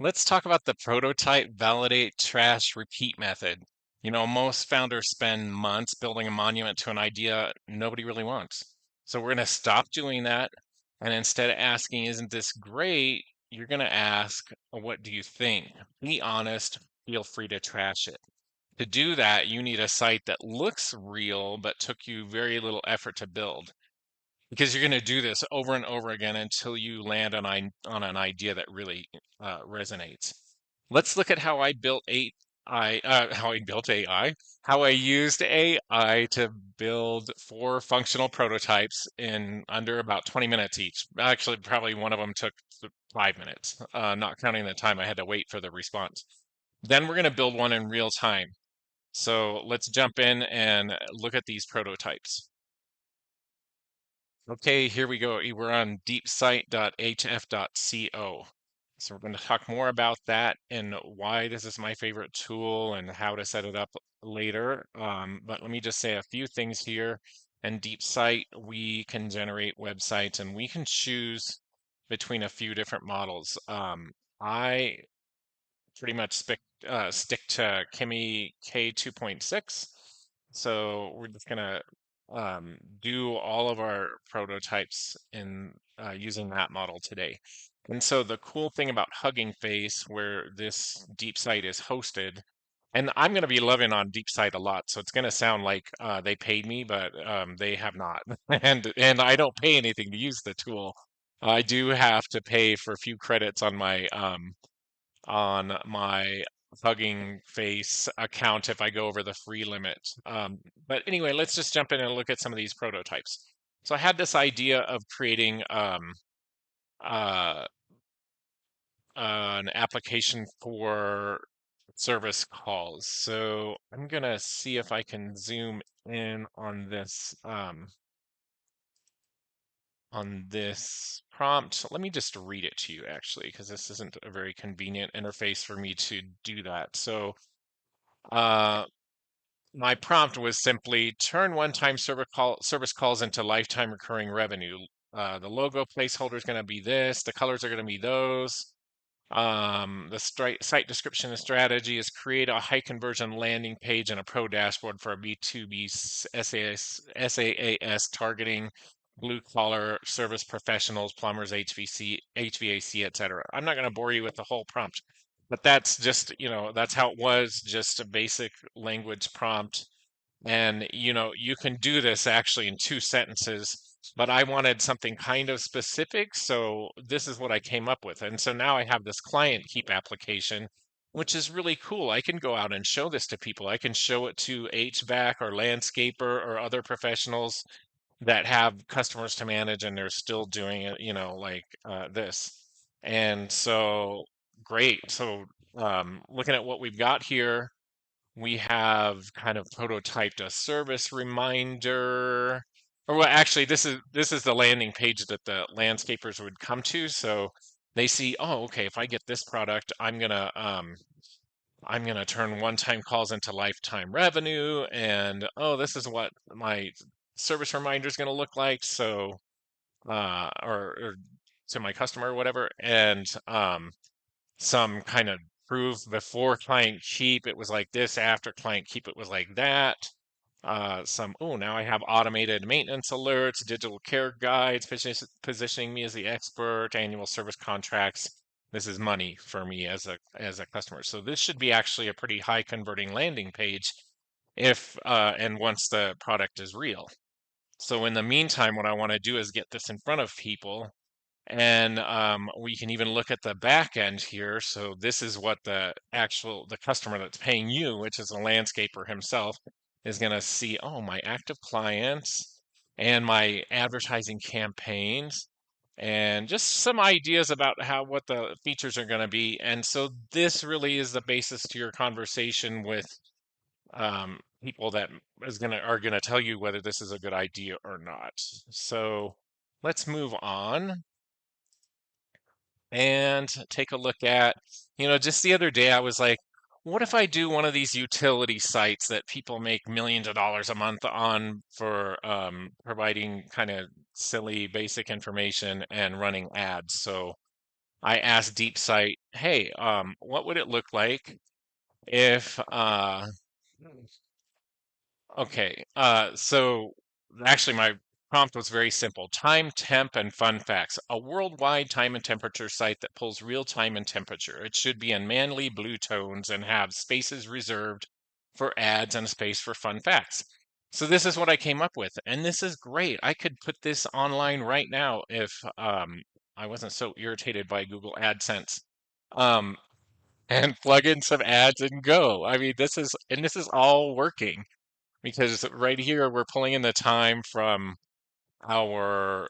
Let's talk about the prototype, validate, trash, repeat method. Most founders spend months building a monument to an idea nobody really wants. So we're going to stop doing that. And instead of asking, isn't this great? You're going to ask, what do you think? Be honest. Feel free to trash it. To do that, you need a site that looks real, but took you very little effort to build because you're going to do this over and over again until you land on an idea that really resonates. Let's look at how I built AI, how I used AI to build 4 functional prototypes in under about 20 minutes each. Actually, probably one of them took 5 minutes, not counting the time I had to wait for the response. Then we're going to build one in real time. So let's jump in and look at these prototypes. Okay, here we go. We're on deepsite.hf.co. So we're going to talk more about that and why this is my favorite tool and how to set it up later. But let me just say a few things here. In DeepSite, we can generate websites and we can choose between a few different models. I pretty much stick to Kimi K 2.6. So we're just gonna do all of our prototypes in using that model today. And so the cool thing about Hugging Face, where this deep site is hosted, and I'm going to be loving on DeepSite a lot, so it's going to sound like they paid me, but they have not, and I don't pay anything to use the tool. I do have to pay for a few credits on my Hugging Face account if I go over the free limit. But anyway, let's just jump in and look at some of these prototypes. So I had this idea of creating uh, an application for service calls. So I'm gonna see if I can zoom in on this prompt. Let me just read it to you actually, because this isn't a very convenient interface for me to do that. So uh, my prompt was simply turn one-time service calls into lifetime recurring revenue. The logo placeholder is going to be this. The colors are going to be those. The site description and strategy is create a high conversion landing page and a pro dashboard for a B2B SaaS targeting blue collar service professionals, plumbers, HVAC, etc. I'm not going to bore you with the whole prompt, but that's just, that's how it was, just a basic language prompt. And you can do this actually in 2 sentences, but I wanted something kind of specific, so this is what I came up with. And so now I have this client keep application, which is really cool. I can go out and show this to people. I can show it to HVAC or landscaper or other professionals that have customers to manage and they're still doing it, like this. And so great. So looking at what we've got here, we have kind of prototyped a service reminder. Or well, actually, this is the landing page that the landscapers would come to. So they see, oh, okay, if I get this product, I'm gonna turn one-time calls into lifetime revenue, and oh, this is what my service reminder is gonna look like. So or to my customer or whatever, and some kind of proof before client keep it was like this, after client keep it was like that. Now I have automated maintenance alerts, digital care guides, positioning me as the expert, annual service contracts. This is money for me as a customer. So this should be actually a pretty high converting landing page if and once the product is real. So in the meantime, what I want to do is get this in front of people, and we can even look at the back end here. So this is what the customer that's paying you, which is a landscaper himself, is going to see, oh, my active clients and my advertising campaigns and just some ideas about what the features are going to be. And so this really is the basis to your conversation with people that are gonna tell you whether this is a good idea or not. So let's move on and take a look at, just the other day I was like, what if I do one of these utility sites that people make millions of dollars a month on for providing kind of silly basic information and running ads? So I asked DeepSite, hey, what would it look like if okay, so actually my prompt was very simple. Time, temp, and fun facts. A worldwide time and temperature site that pulls real time and temperature. It should be in manly blue tones and have spaces reserved for ads and a space for fun facts. So this is what I came up with, and this is great. I could put this online right now if I wasn't so irritated by Google AdSense. Um, and plug in some ads and go. I mean, this is all working because right here we're pulling in the time from our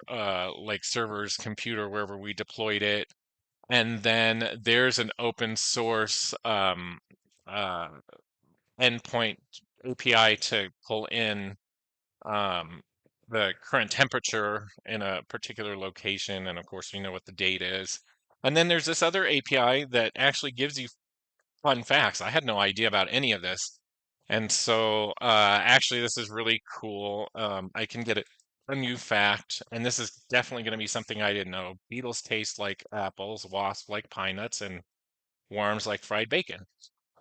like server's computer wherever we deployed it, and then there's an open source uh, endpoint API to pull in um, the current temperature in a particular location, and of course we know what the date is. And then there's this other API that actually gives you fun facts. I had no idea about any of this. And so actually this is really cool. I can get a new fact, and this is definitely going to be something I didn't know. Beetles taste like apples, wasps like pine nuts, and worms like fried bacon.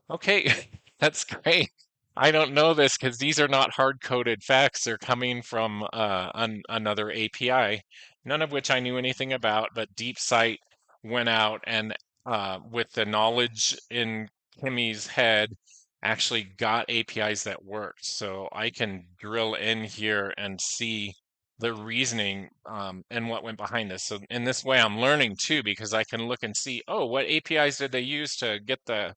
Okay, that's great. I don't know this because these are not hard-coded facts. They're coming from another API, none of which I knew anything about, but DeepSite went out and with the knowledge in Kimmy's head, actually got APIs that worked. So I can drill in here and see the reasoning and what went behind this. So in this way, I'm learning too, because I can look and see, oh, what APIs did they use to get the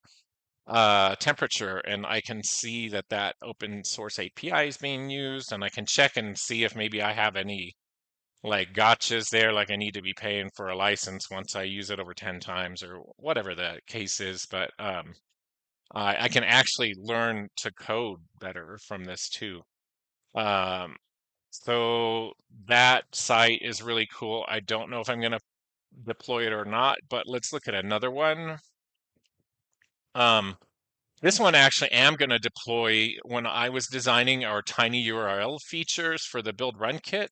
temperature, and I can see that that open source API is being used, and I can check and see if maybe I have any like gotchas there, like I need to be paying for a license once I use it over 10 times or whatever the case is. But I can actually learn to code better from this too. Um, so that site is really cool. I don't know if I'm going to deploy it or not, but let's look at another one. Um, This one actually am going to deploy when I was designing our tiny URL features for the build run kit,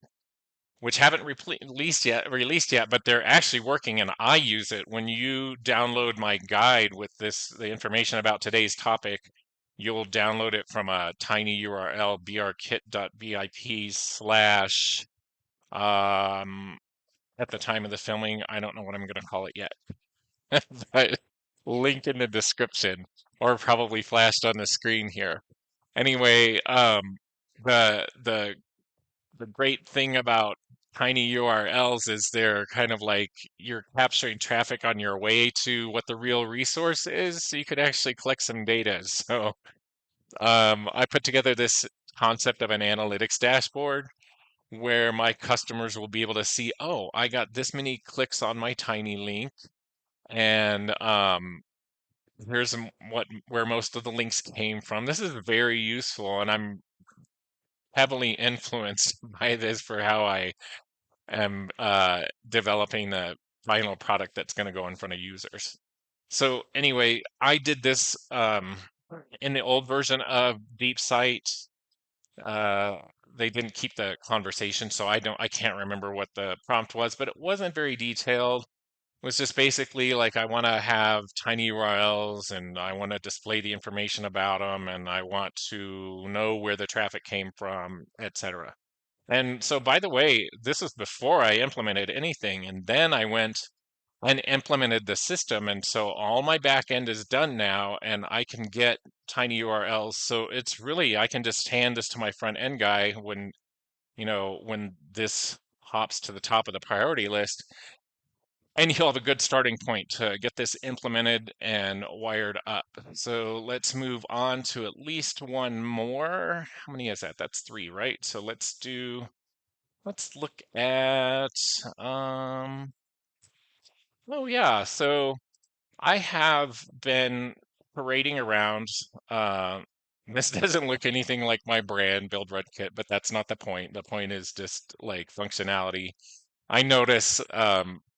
which haven't released yet, but they're actually working and I use it. When you download my guide with the information about today's topic, you'll download it from a tiny URL, brkit.vip slash, um, at the time of the filming, I don't know what I'm going to call it yet. But link in the description or probably flashed on the screen here. Anyway, the great thing about tiny URLs is they're kind of like you're capturing traffic on your way to what the real resource is, so you could actually collect some data. So I put together this concept of an analytics dashboard where my customers will be able to see, oh, I got this many clicks on my tiny link, and here's what where most of the links came from. This is very useful, and I'm heavily influenced by this for how I am developing the final product that's going to go in front of users. So anyway, I did this in the old version of DeepSite. Uh, they didn't keep the conversation, so I can't remember what the prompt was, but it wasn't very detailed. Was just basically like I want to have tiny URLs and I want to display the information about them and I want to know where the traffic came from, etc. And so, by the way, this is before I implemented anything. And then I went and implemented the system. And so all my back end is done now and I can get tiny URLs. So it's really, I can just hand this to my front end guy when, when this hops to the top of the priority list, and you'll have a good starting point to get this implemented and wired up. So let's move on to at least one more. How many is that? That's three, right? So let's look at, um, oh yeah. So I have been parading around. Uh, this doesn't look anything like my brand, Build Red Kit, but that's not the point. The point is just like functionality. I notice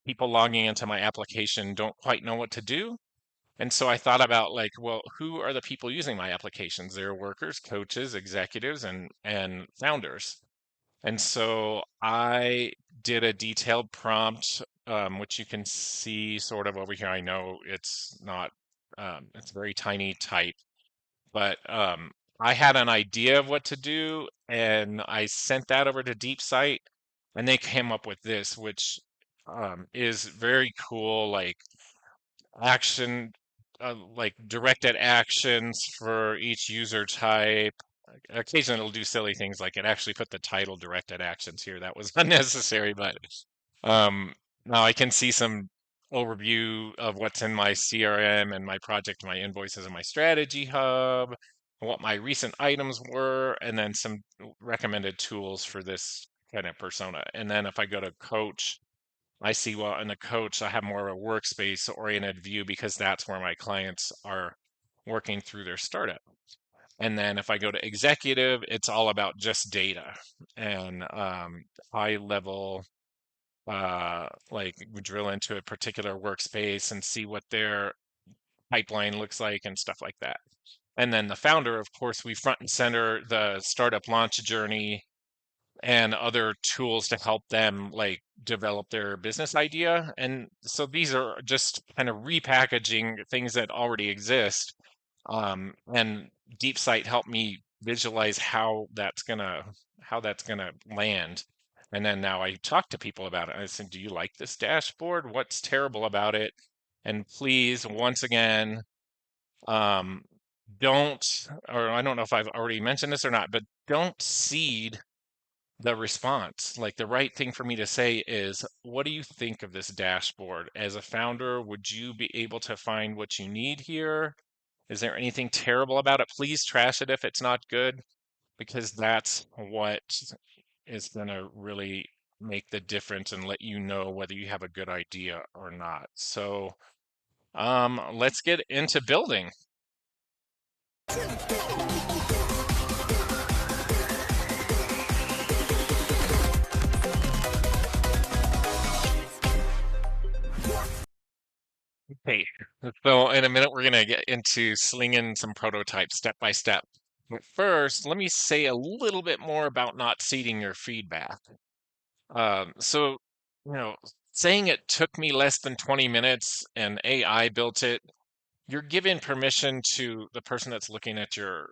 people logging into my application don't quite know what to do. And so I thought about like, well, who are the people using my applications? They're workers, coaches, executives, and founders. And so I did a detailed prompt, which you can see sort of over here. I know it's not, it's very tiny type, but I had an idea of what to do, and I sent that over to DeepSite, and they came up with this, which is very cool, action, like directed actions for each user type. Occasionally it'll do silly things like it actually put the title directed actions here. That was unnecessary, but um, now I can see some overview of what's in my CRM and my project, my invoices and my strategy hub, what my recent items were, and then some recommended tools for this kind of persona. And then if I go to coach, I see, well, in a coach, I have more of a workspace oriented view because that's where my clients are working through their startup. And then if I go to executive, it's all about just data and high level, like we drill into a particular workspace and see what their pipeline looks like and stuff like that. And then the founder, of course, we front and center the startup launch journey and other tools to help them like develop their business idea. And so these are just kind of repackaging things that already exist. And DeepSight helped me visualize how that's gonna land. And then now I talk to people about it. I said, "Do you like this dashboard? What's terrible about it? And please, once again, um, don't, or I don't know if I've already mentioned this or not, but don't seed the response. Like the right thing for me to say is, what do you think of this dashboard? As a founder, would you be able to find what you need here? Is there anything terrible about it? Please trash it if it's not good, because that's what is going to really make the difference and let you know whether you have a good idea or not. So, let's get into building. Okay, so in a minute, we're going to get into slinging some prototypes step by step. But first, let me say a little bit more about not seeding your feedback. So, you know, saying it took me less than 20 minutes and AI built it, you're giving permission to the person that's looking at your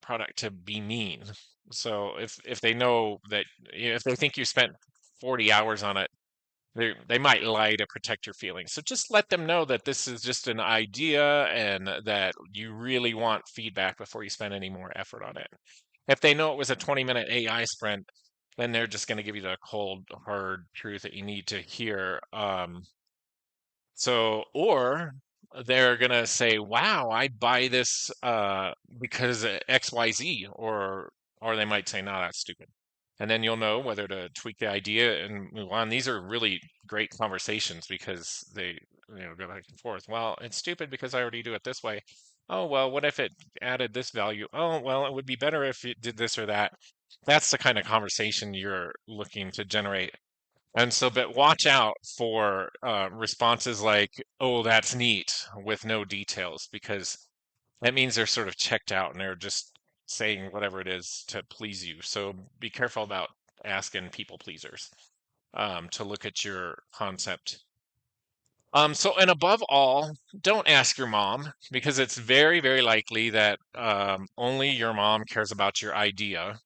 product to be mean. So if they know that, if they think you spent 40 hours on it, they might lie to protect your feelings. So just let them know that this is just an idea and that you really want feedback before you spend any more effort on it. If they know it was a 20-minute AI sprint, then they're just going to give you the cold, hard truth that you need to hear. Or they're gonna say, "Wow, I buy this because XYZ," or they might say, "No, that's stupid." And then you'll know whether to tweak the idea and move on. These are really great conversations because they, go back and forth. Well, it's stupid because I already do it this way. Oh, well, what if it added this value? Oh, well, it would be better if it did this or that. That's the kind of conversation you're looking to generate. And so, but watch out for responses like, "Oh, that's neat," with no details, because that means they're sort of checked out and they're just saying whatever it is to please you. So be careful about asking people pleasers to look at your concept. And above all, don't ask your mom because it's very, very likely that only your mom cares about your idea,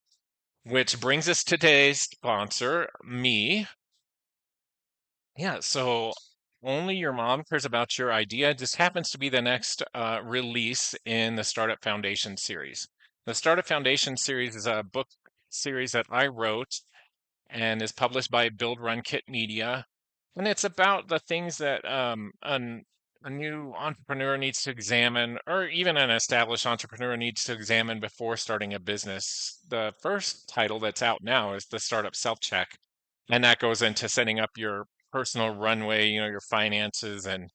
which brings us to today's sponsor, me. Yeah, so only your mom cares about your idea. This happens to be the next release in the Startup Foundation series. The Startup Foundation series is a book series that I wrote and is published by Build Run Kit Media. And it's about the things that a new entrepreneur needs to examine, or even an established entrepreneur needs to examine before starting a business. The first title that's out now is the Startup Self Check, and that goes into setting up your personal runway, your finances, and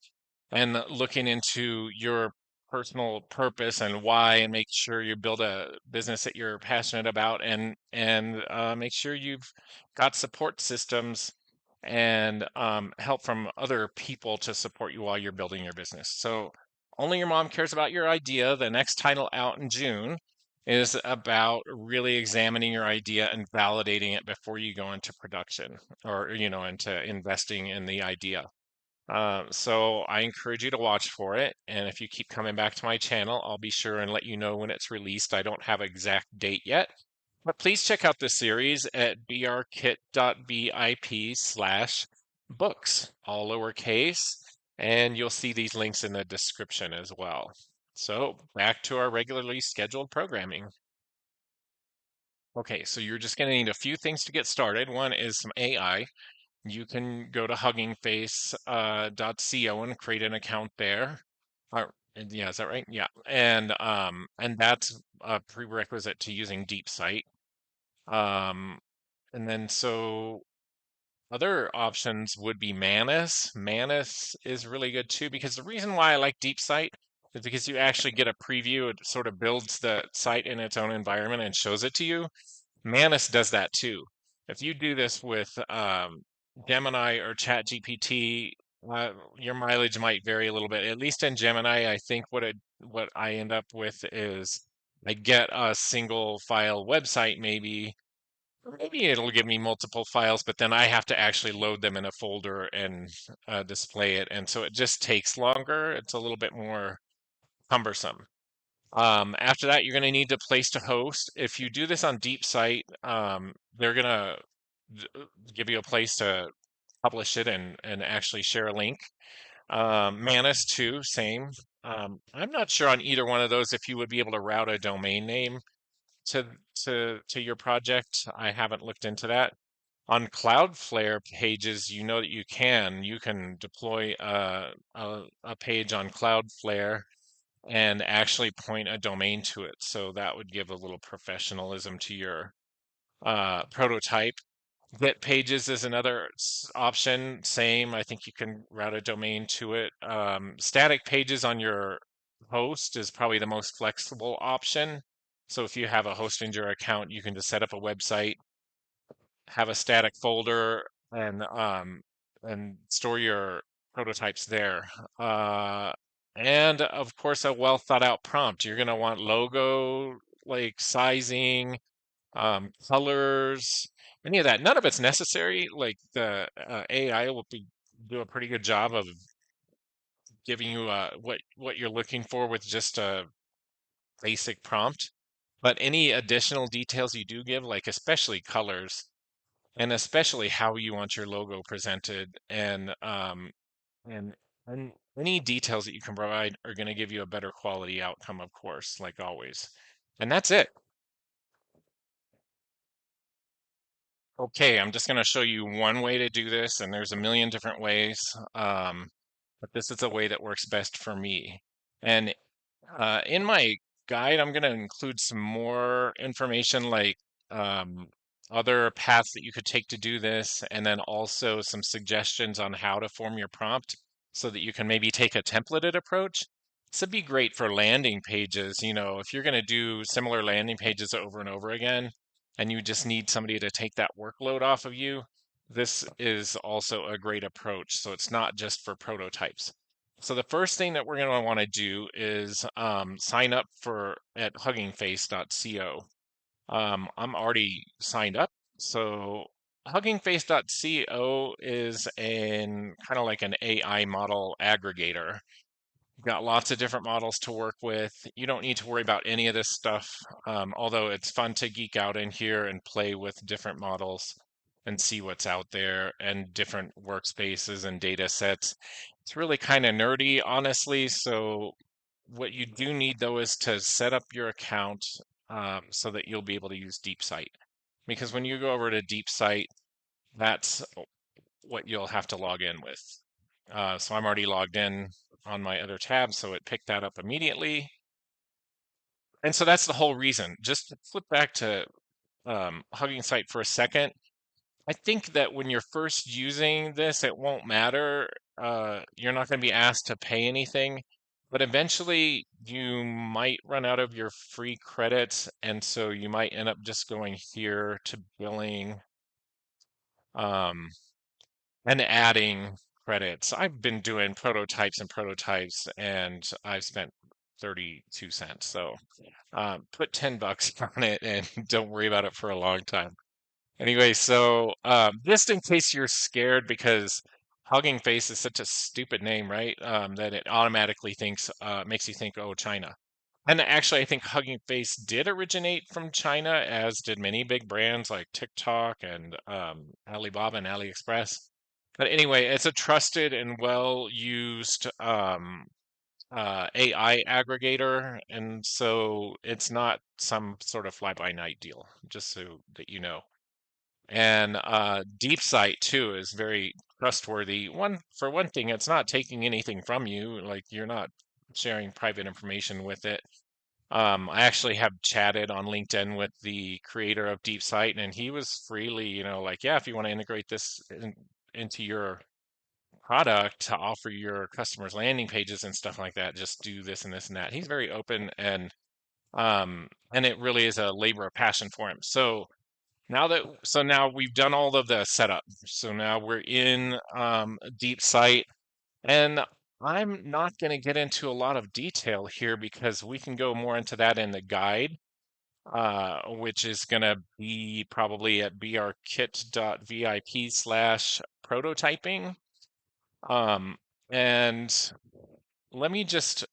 looking into your personal purpose and why, and make sure you build a business that you're passionate about, and make sure you've got support systems and help from other people to support you while you're building your business. So only your mom cares about your idea. The next title out in June. is about really examining your idea and validating it before you go into production or, into investing in the idea. So I encourage you to watch for it. And if you keep coming back to my channel, I'll be sure and let you know when it's released. I don't have an exact date yet, but please check out the series at brkit.vip/books, all lowercase, and you'll see these links in the description as well. So back to our regularly scheduled programming. Okay, so you're just going to need a few things to get started. One is some AI. You can go to huggingface.co and create an account there. Yeah, is that right? Yeah. And that's a prerequisite to using DeepSite. Um, and then so other options would be Manus. Manus is really good too, because the reason why I like DeepSite is because you actually get a preview. It sort of builds the site in its own environment and shows it to you. Manus does that too. If you do this with Gemini or ChatGPT, your mileage might vary a little bit. At least in Gemini, I think what I end up with is I get a single file website maybe. Or maybe it'll give me multiple files, but then I have to actually load them in a folder and display it. And so it just takes longer. It's a little bit more cumbersome. After that, you're going to need a place to host. If you do this on DeepSite, they're going to give you a place to publish it and actually share a link. Manus too, same. I'm not sure on either one of those if you would be able to route a domain name to to your project. I haven't looked into that. On Cloudflare pages, you know that you can deploy a page on Cloudflare and actually point a domain to it. So that would give a little professionalism to your prototype. Get pages is another option. Same, I think you can route a domain to it. Static pages on your host is probably the most flexible option. So if you have a host in your account, you can just set up a website, have a static folder, and store your prototypes there. Uh, and of course, a well thought out prompt. You're going to want logo, like sizing, colors, any of that. None of it's necessary. Like the AI will do a pretty good job of giving you what you're looking for with just a basic prompt. But any additional details you do give, like especially colors, and especially how you want your logo presented, and and any details that you can provide are going to give you a better quality outcome, of course, like always. And that's it. Okay, I'm just going to show you one way to do this, and there's a million different ways, but this is a way that works best for me. And in my guide, I'm going to include some more information like um, other paths that you could take to do this, and then also some suggestions on how to form your prompt so that you can maybe take a templated approach. This would be great for landing pages. If you're going to do similar landing pages over and over again, and you just need somebody to take that workload off of you, this is also a great approach. So it's not just for prototypes. So the first thing that we're going to want to do is sign up for at huggingface.co. I'm already signed up. So huggingface.co is an kind of like an AI model aggregator. Got lots of different models to work with. You don't need to worry about any of this stuff, although it's fun to geek out in here and play with different models and see what's out there and different workspaces and data sets. It's really kind of nerdy, honestly. So what you do need though is to set up your account so that you'll be able to use DeepSite. Because when you go over to DeepSite, that's what you'll have to log in with. So I'm already logged in on my other tab, so it picked that up immediately. And so that's the whole reason. Just to flip back to Hugging Site for a second. I think that when you're first using this, it won't matter. You're not going to be asked to pay anything, but eventually you might run out of your free credits, and so you might end up just going here to billing. Um, and adding credits. I've been doing prototypes and prototypes, and I've spent 32 cents. So put 10 bucks on it and don't worry about it for a long time. Anyway, so just in case you're scared because Hugging Face is such a stupid name, right? That it automatically thinks makes you think, oh, China. And actually, I think Hugging Face did originate from China, as did many big brands like TikTok and Alibaba and AliExpress. But anyway, it's a trusted and well used AI aggregator, and so it's not some sort of fly-by-night deal, just so that you know. And DeepSite too is very trustworthy. For one thing, it's not taking anything from you, like you're not sharing private information with it. I actually have chatted on LinkedIn with the creator of DeepSite, and he was freely, like, yeah, if you want to integrate this into your product to offer your customers landing pages and stuff like that, just do this and this and that. He's very open and it really is a labor of passion for him. So now we've done all of the setup. So now we're in DeepSite, and I'm not going to get into a lot of detail here because we can go more into that in the guide, which is going to be probably at brkit.vip/prototyping. Um, and let me just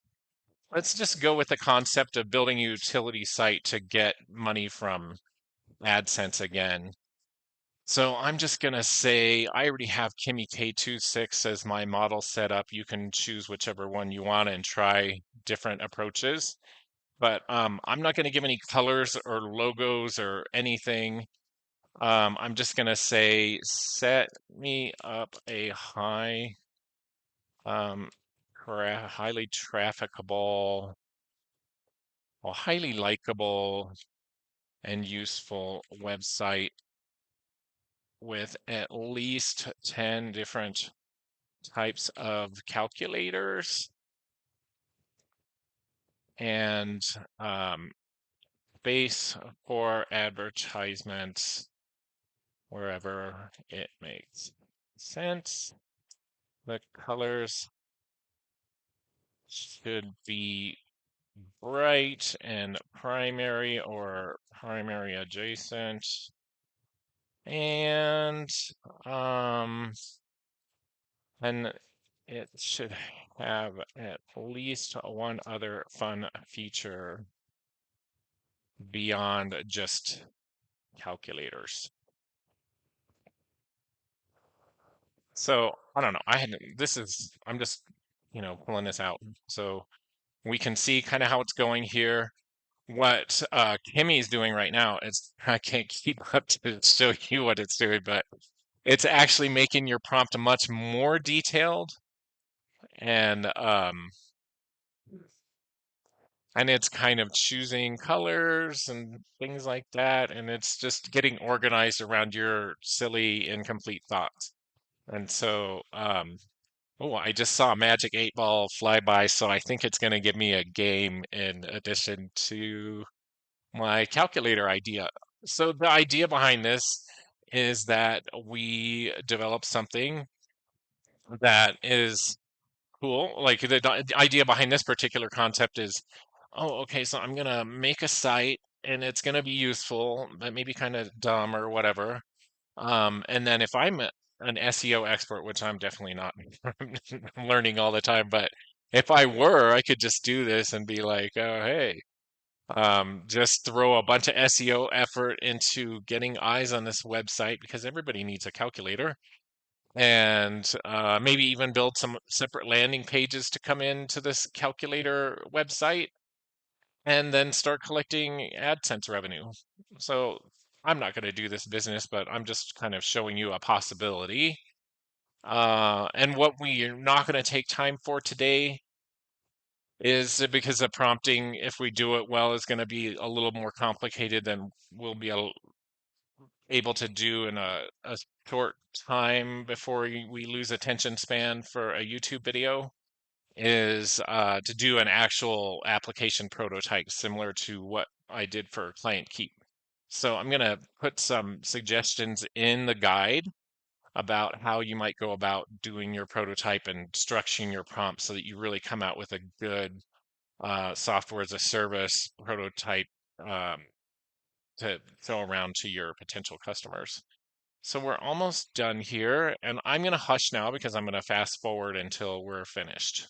let's just go with the concept of building a utility site to get money from AdSense again. So I'm just gonna say I already have Kimmy K26 as my model set up. You can choose whichever one you want and try different approaches. But I'm not gonna give any colors or logos or anything. I'm just gonna say set me up a um, highly trafficable, or highly likable and useful website with at least 10 different types of calculators and space for advertisements wherever it makes sense. The colors should be bright and primary or primary adjacent. And um, and it should have at least one other fun feature beyond just calculators. So I don't know. I'm just, pulling this out. So we can see kind of how it's going here. What Kimmy's doing right now is I can't keep up to show you what it's doing, but it's actually making your prompt much more detailed and it's kind of choosing colors and things like that, and it's just getting organized around your silly incomplete thoughts. And so oh, I just saw a magic 8 ball fly by, so I think it's going to give me a game in addition to my calculator idea. So the idea behind this is that we develop something that is cool. Like the idea behind this particular concept is, oh, okay, so I'm gonna make a site and it's gonna be useful, but maybe kind of dumb or whatever. And then if an SEO expert, which I'm definitely not, I'm learning all the time, but if I were, I could just do this and be like, oh, hey, just throw a bunch of SEO effort into getting eyes on this website because everybody needs a calculator and maybe even build some separate landing pages to come into this calculator website and then start collecting AdSense revenue. So I'm not going to do this business, but I'm just kind of showing you a possibility. And what we are not going to take time for today is because the prompting, if we do it well, is going to be a little more complicated than we'll be able to do in a short time before we lose attention span for a YouTube video is to do an actual application prototype similar to what I did for Client Keep. So I'm going to put some suggestions in the guide about how you might go about doing your prototype and structuring your prompt so that you really come out with a good software as a service prototype um, to throw around to your potential customers. So we're almost done here, and I'm going to hush now because I'm going to fast forward until we're finished.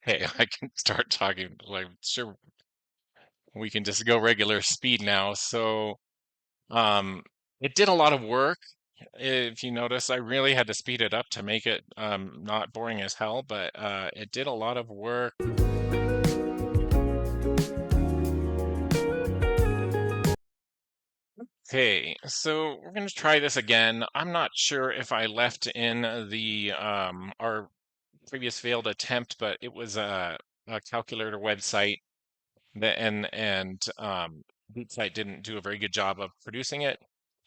Hey, I can start talking. Like, sure, we can just go regular speed now. So, um, it did a lot of work. If you notice, I really had to speed it up to make it not boring as hell, but it did a lot of work. Okay, so we're going to try this again. I'm not sure if I left in the our previous failed attempt, but it was a calculator website that and DeepSite didn't do a very good job of producing it.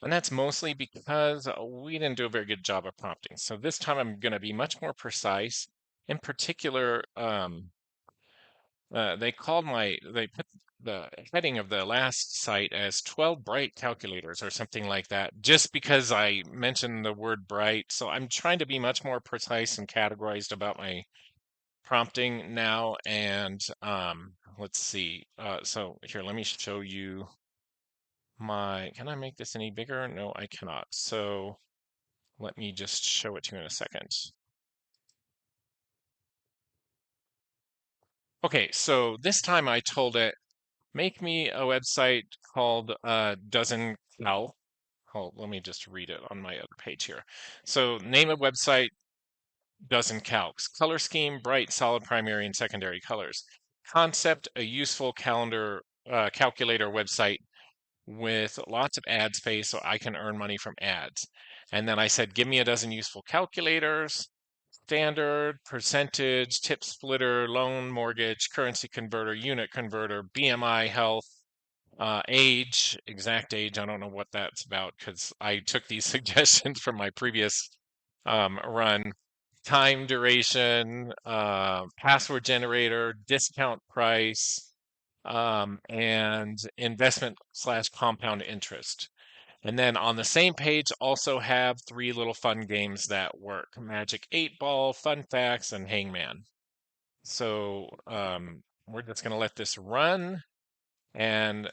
And that's mostly because we didn't do a very good job of prompting. So this time I'm going to be much more precise. In particular, they put the heading of the last site as 12 bright calculators or something like that, just because I mentioned the word bright. So I'm trying to be much more precise and categorized about my prompting now. And let's see. So here, let me show you can I make this any bigger? No, I cannot. So let me just show it to you in a second. Okay, so this time I told it, make me a website called Dozen Cow. Oh, let me just read it on my other page here. So name of website, Dozen Calcs. Color scheme, bright, solid primary and secondary colors. Concept, a useful calculator website with lots of ad space so I can earn money from ads. And then I said, give me a dozen useful calculators, standard, percentage, tip splitter, loan, mortgage, currency converter, unit converter, BMI, health, age, exact age. I don't know what that's about because I took these suggestions from my previous run. Time duration, password generator, discount price, and investment slash compound interest. And then on the same page, also have three little fun games that work: Magic 8 Ball, Fun Facts, and Hangman. So we're just going to let this run, and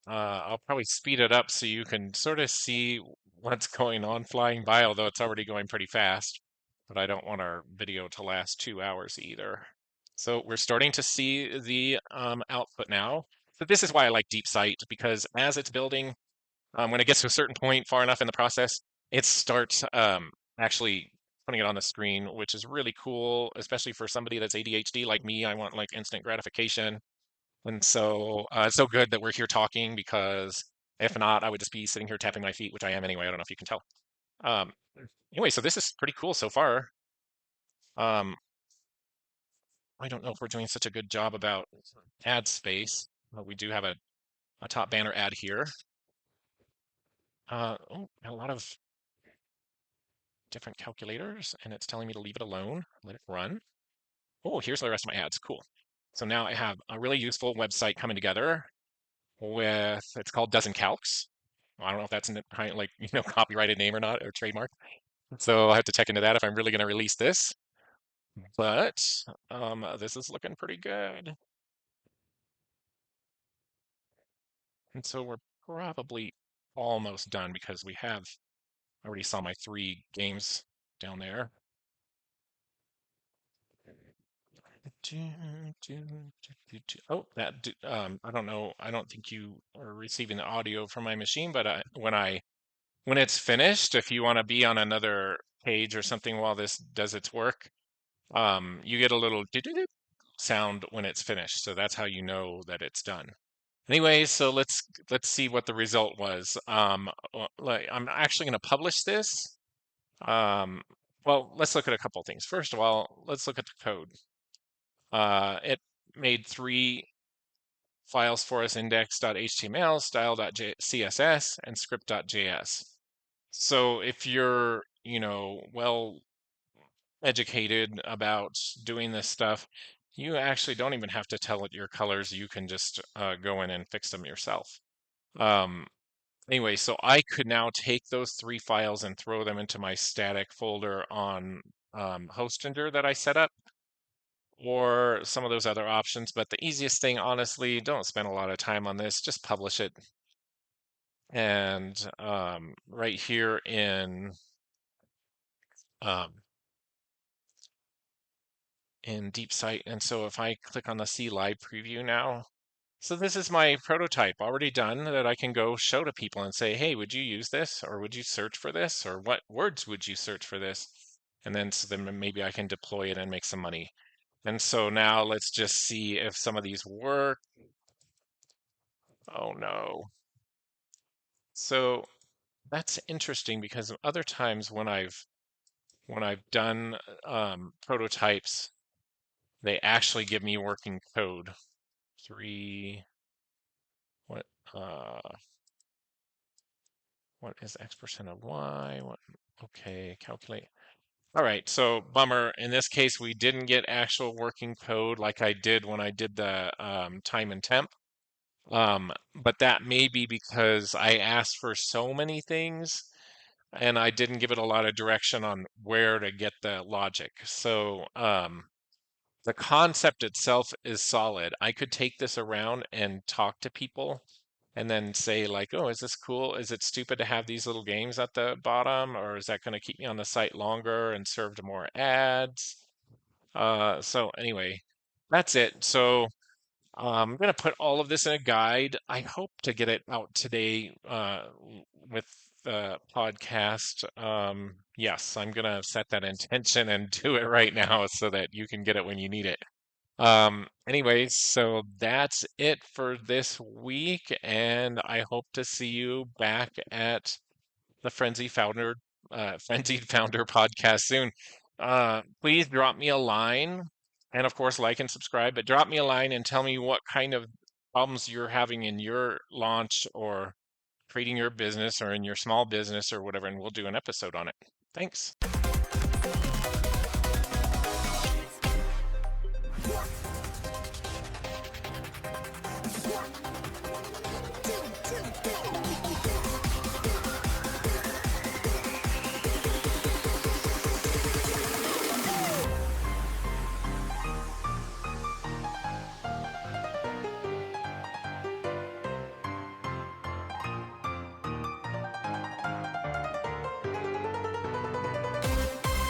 I'll probably speed it up so you can sort of see what's going on flying by, although it's already going pretty fast. But I don't want our video to last 2 hours either. So we're starting to see the output now. So this is why I like DeepSite, because as it's building, when it gets to a certain point far enough in the process, it starts actually putting it on the screen, which is really cool, especially for somebody that's ADHD like me. I want like instant gratification. And so it's so good that we're here talking because if not, I would just be sitting here tapping my feet, which I am anyway. I don't know if you can tell. Um, anyway, so this is pretty cool so far. Um, I don't know if we're doing such a good job about ad space. We do have a top banner ad here. Oh, a lot of different calculators, and it's telling me to leave it alone, let it run. Oh, here's the rest of my ads. Cool. So now I have a really useful website coming together it's called Dozen Calcs. I don't know if that's kind of like, copyrighted name or not, or trademark. So I have to check into that if I'm really going to release this. But this is looking pretty good. And so we're probably almost done because I already saw my three games down there. Oh, I don't know. I don't think you are receiving the audio from my machine, but when it's finished, if you want to be on another page or something while this does its work, you get a little sound when it's finished. So that's how you know that it's done. Anyway, so let's see what the result was. I'm actually going to publish this. Um, well, let's look at a couple things. First of all, let's look at the code. It made three files for us: index.html, style.css, and script.js. So if you're, well educated about doing this stuff, you actually don't even have to tell it your colors. You can just go in and fix them yourself. Um, anyway, so I could now take those 3 files and throw them into my static folder on Hostinger that I set up, or some of those other options. But the easiest thing, honestly, don't spend a lot of time on this, just publish it. And right here um, in DeepSite. And so if I click on the See Live preview now, so this is my prototype already done that I can go show to people and say, hey, would you use this? Or would you search for this? Or what words would you search for this? And then so then maybe I can deploy it and make some money. And so now let's just see if some of these work. Oh no. So that's interesting because other times when I've done prototypes, they actually give me working code. Three, what uh what is X% of Y? What okay, calculate. All right, so bummer. In this case, we didn't get actual working code like I did when I did the time and temp. But that may be because I asked for so many things and I didn't give it a lot of direction on where to get the logic. So the concept itself is solid. I could take this around and talk to people and then say like, oh, is this cool? Is it stupid to have these little games at the bottom, or is that going to keep me on the site longer and serve to more ads? So anyway, that's it. So I'm going to put all of this in a guide. I hope to get it out today with the podcast. Yes, I'm going to set that intention and do it right now so that you can get it when you need it. Anyways, so that's it for this week, and I hope to see you back at the Frenzied Founder podcast soon. Please drop me a line, and of course, like and subscribe, but drop me a line and tell me what kind of problems you're having in your launch or creating your business or in your small business or whatever, and we'll do an episode on it. Thanks.